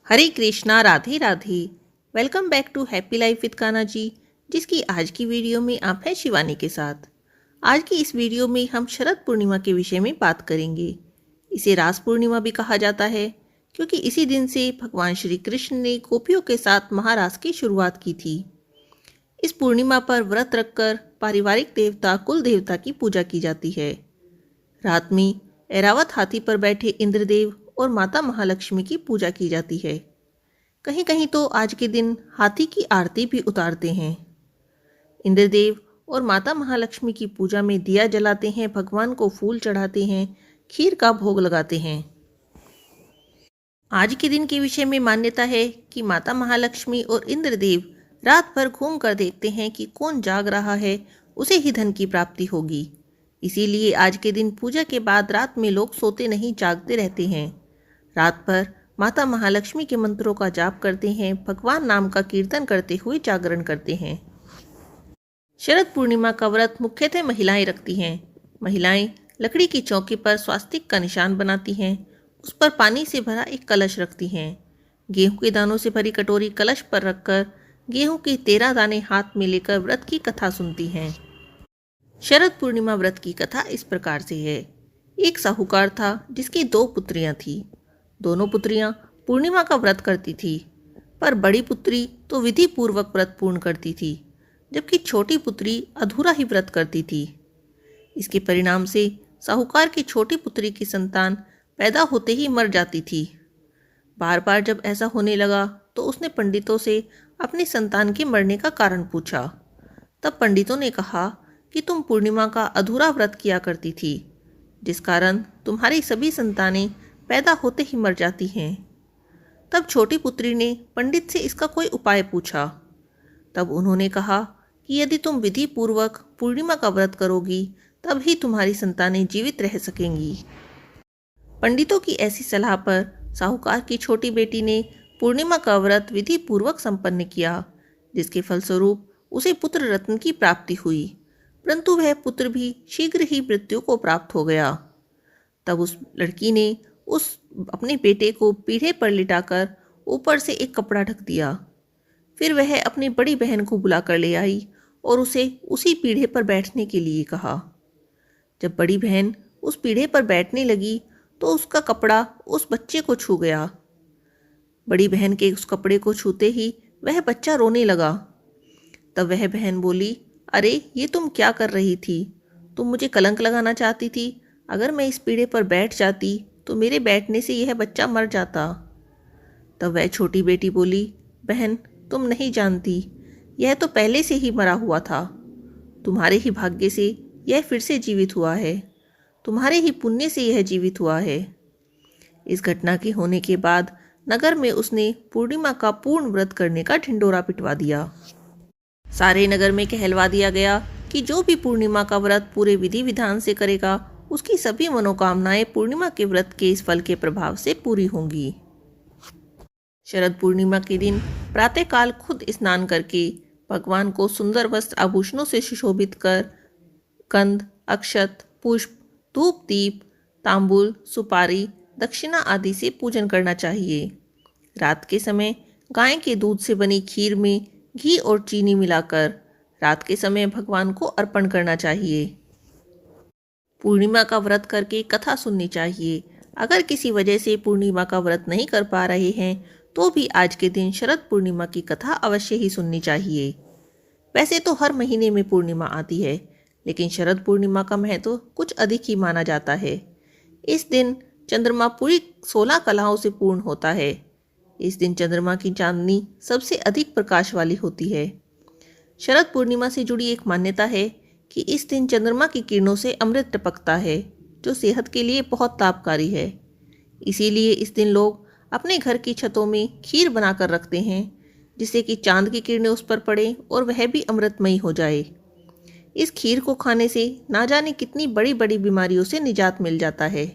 Hare Krishna, Radhe Radhe. Welcome back to happy life with Kanha ji, जिसकी आज की वीडियो में आप हैं शिवानी के साथ। आज की इस वीडियो में हम शरद पूर्णिमा के विषय में बात करेंगे। इसे रास पूर्णिमा भी कहा जाता है, क्योंकि इसी दिन से भगवान श्री कृष्ण ने गोपियों के साथ महारास की शुरुआत की थी। इस पूर्णिमा पर व्रत रखकर पारिवारिक देवता कुल देवता की पूजा की जाती है। रात में ऐरावत हाथी पर बैठे इंद्रदेव और माता महालक्ष्मी की पूजा की जाती है। कहीं कहीं तो आज के दिन हाथी की आरती भी उतारते हैं। इंद्रदेव और माता महालक्ष्मी की पूजा में दिया जलाते हैं, भगवान को फूल चढ़ाते हैं, खीर का भोग लगाते हैं। आज के दिन के विषय में मान्यता है कि माता महालक्ष्मी और इंद्रदेव रात भर घूम कर देखते हैं कि कौन जाग रहा है, उसे ही धन की प्राप्ति होगी। इसीलिए आज के दिन पूजा के बाद रात में लोग सोते नहीं, जागते रहते हैं। रात भर माता महालक्ष्मी के मंत्रों का जाप करते हैं, भगवान नाम का कीर्तन करते हुए जागरण करते हैं। शरद पूर्णिमा का व्रत मुख्यतः महिलाएं रखती हैं। महिलाएं लकड़ी की चौकी पर स्वास्तिक का निशान बनाती हैं, उस पर पानी से भरा एक कलश रखती हैं। गेहूं के दानों से भरी कटोरी कलश पर रखकर गेहूं के 13 दाने हाथ में लेकर व्रत की कथा सुनती हैं। शरद पूर्णिमा व्रत की कथा इस प्रकार से है। एक साहूकार था जिसकी 2 पुत्रियां थीं। दोनों पुत्रियां पूर्णिमा का व्रत करती थी, पर बड़ी पुत्री तो विधि पूर्वक व्रत पूर्ण करती थी, जबकि छोटी पुत्री अधूरा ही व्रत करती थी। इसके परिणाम से साहूकार की छोटी पुत्री की संतान पैदा होते ही मर जाती थी। बार बार जब ऐसा होने लगा तो उसने पंडितों से अपनी संतान के मरने का कारण पूछा। तब पंडितों ने कहा कि तुम पूर्णिमा का अधूरा व्रत किया करती थी, जिस कारण तुम्हारी सभी संतानें पैदा होते ही मर जाती हैं। तब छोटी पुत्री ने पंडित से इसका कोई उपाय पूछा। तब उन्होंने कहा कि यदि तुम विधि पूर्वक पूर्णिमा का व्रत करोगी तब ही तुम्हारी संतानें जीवित रह सकेंगी। पंडितों की ऐसी सलाह पर साहूकार की छोटी बेटी ने पूर्णिमा का व्रत विधि पूर्वक संपन्न किया, जिसके फलस्वरूप उसे पुत्र रत्न की प्राप्ति हुई, परंतु वह पुत्र भी शीघ्र ही मृत्यु को प्राप्त हो गया। तब उस लड़की ने अपने बेटे को पीढ़े पर लिटाकर ऊपर से एक कपड़ा ढक दिया। फिर वह अपनी बड़ी बहन को बुलाकर ले आई और उसे उसी पीढ़े पर बैठने के लिए कहा। जब बड़ी बहन उस पीढ़े पर बैठने लगी तो उसका कपड़ा उस बच्चे को छू गया। बड़ी बहन के उस कपड़े को छूते ही वह बच्चा रोने लगा। तब वह बहन बोली, अरे ये तुम क्या कर रही थी? तुम मुझे कलंक लगाना चाहती थी। अगर मैं इस पीढ़े पर बैठ जाती तो मेरे बैठने से यह बच्चा मर जाता। तब वह छोटी बेटी बोली, बहन तुम नहीं जानती, यह तो पहले से ही मरा हुआ था। तुम्हारे ही भाग्य से यह फिर से जीवित हुआ है, तुम्हारे ही पुण्य से यह जीवित हुआ है। इस घटना के होने के बाद नगर में उसने पूर्णिमा का पूर्ण व्रत करने का ढिंडोरा पिटवा दिया। सारे नगर में कहलवा दिया गया कि जो भी पूर्णिमा का व्रत पूरे विधि विधान से करेगा उसकी सभी मनोकामनाएं पूर्णिमा के व्रत के इस फल के प्रभाव से पूरी होंगी। शरद पूर्णिमा के दिन प्रातःकाल खुद स्नान करके भगवान को सुंदर वस्त्र आभूषणों से सुशोभित कर कंद, अक्षत, पुष्प, धूप दीप, तांबूल, सुपारी, दक्षिणा आदि से पूजन करना चाहिए। रात के समय गाय के दूध से बनी खीर में घी और चीनी मिलाकर रात के समय भगवान को अर्पण करना चाहिए। पूर्णिमा का व्रत करके कथा सुननी चाहिए। अगर किसी वजह से पूर्णिमा का व्रत नहीं कर पा रहे हैं तो भी आज के दिन शरद पूर्णिमा की कथा अवश्य ही सुननी चाहिए। वैसे तो हर महीने में पूर्णिमा आती है, लेकिन शरद पूर्णिमा का महत्व कुछ अधिक ही माना जाता है। इस दिन चंद्रमा पूरी 16 कलाओं से पूर्ण होता है। इस दिन चंद्रमा की चांदनी सबसे अधिक प्रकाश वाली होती है। शरद पूर्णिमा से जुड़ी एक मान्यता है कि इस दिन चंद्रमा की किरणों से अमृत टपकता है, जो सेहत के लिए बहुत लाभकारी है। इसीलिए इस दिन लोग अपने घर की छतों में खीर बनाकर रखते हैं, जिससे कि चांद की किरणें उस पर पड़े और वह भी अमृतमयी हो जाए। इस खीर को खाने से ना जाने कितनी बड़ी बड़ी बीमारियों से निजात मिल जाता है।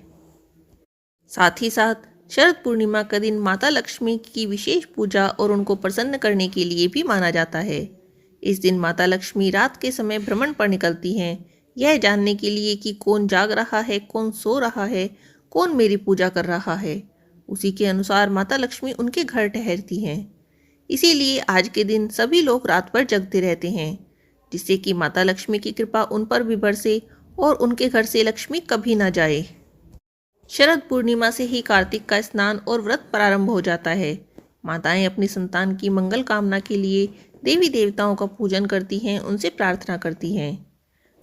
साथ ही साथ शरद पूर्णिमा का दिन माता लक्ष्मी की विशेष पूजा और उनको प्रसन्न करने के लिए भी माना जाता है। इस दिन माता लक्ष्मी रात के समय भ्रमण पर निकलती हैं, यह जानने के लिए कि कौन जाग रहा है, कौन सो रहा है, कौन मेरी पूजा कर रहा है। उसी के अनुसार माता लक्ष्मी उनके घर ठहरती हैं। इसीलिए आज के दिन सभी लोग रात भर जगते रहते हैं, जिससे कि माता लक्ष्मी की कृपा उन पर भी बरसे और उनके घर से लक्ष्मी कभी ना जाए। शरद पूर्णिमा से ही कार्तिक का स्नान और व्रत प्रारंभ हो जाता है। माताएं अपनी संतान की मंगल कामना के लिए देवी देवताओं का पूजन करती हैं, उनसे प्रार्थना करती हैं।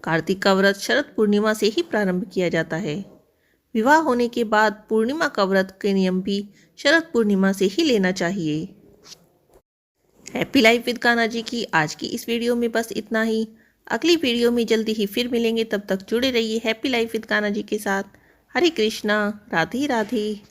कार्तिक का व्रत शरद पूर्णिमा से ही प्रारंभ किया जाता है। विवाह होने के बाद पूर्णिमा का व्रत के नियम भी शरद पूर्णिमा से ही लेना चाहिए। हैप्पी लाइफ विद कान्हा जी की आज की इस वीडियो में बस इतना ही। अगली वीडियो में जल्दी ही फिर मिलेंगे, तब तक जुड़े रहिए हैप्पी लाइफ विद कान्हा जी के साथ। हरे कृष्णा, राधे राधे।